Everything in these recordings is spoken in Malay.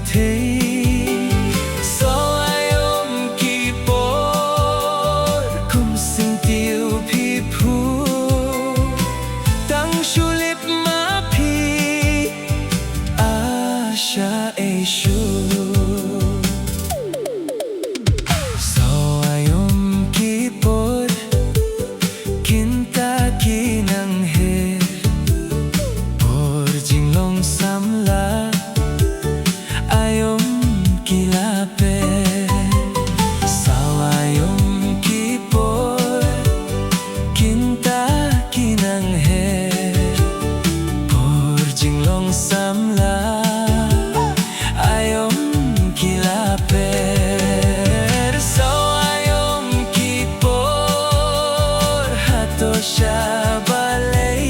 pertei. Só Aiom Kippur kum sentiu pipu tang shulip mapi asha eshu. Só Aiom Kippur kinta kinang her por jinglong samla Aiom kilape. Sao Aiom Kippur kinta kinang her por jinglong samla Aiom kilape. Sao Aiom Kippur hato siya balay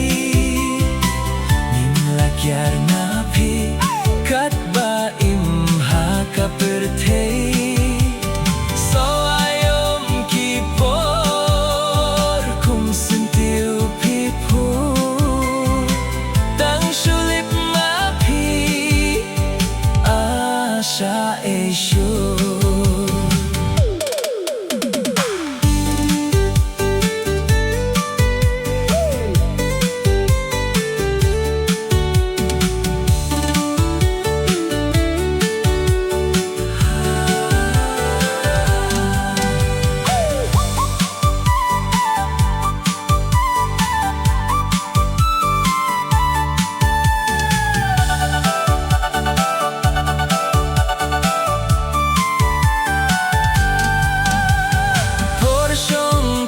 nimlakyar na pi kat ba imha ka pertei. Sao Aiom Kippur kum sentiu pipu tang shulip mapi asha eshu.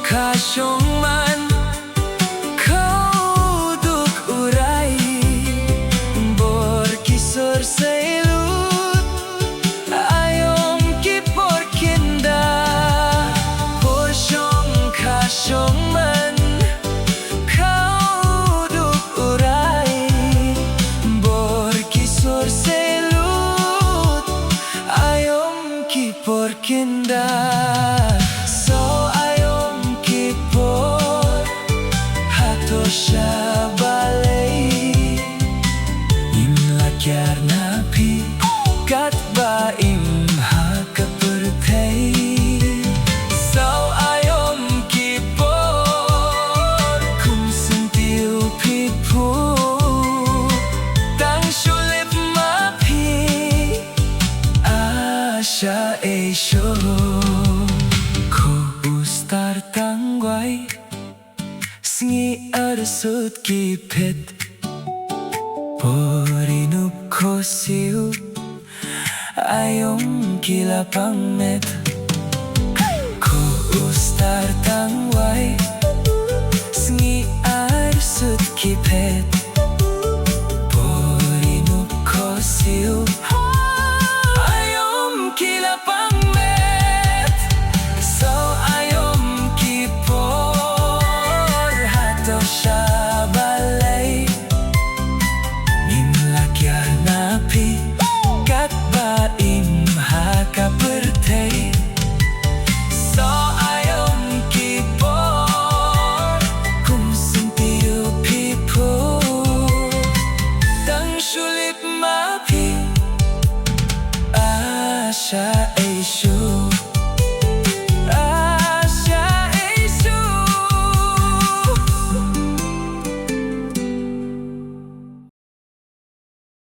Kasyong man kau duk urai bor kisor sailut Aiom Kippur kinda. Porsyong kasyong man kau duk urai bor kisor sailut Aiom Kippur kinda. So siya balay imlakyar na pi kat ba imha ka pertei. Sao Aiom Kippur kum sentiu pipu tang shulip mapi asha esho. Ko ustar tangway singi arsut kipet porinup ko siu Aiom kilapang met. Ko ustar tangway singi arsut kipet porinup ko siu Aiom kilapang met. So Aiom Kippur siya balay nimlakyar na pi kat ba imha ka pertei. So Aiom Kippur kum sentiu pipu tang shulip mapi asha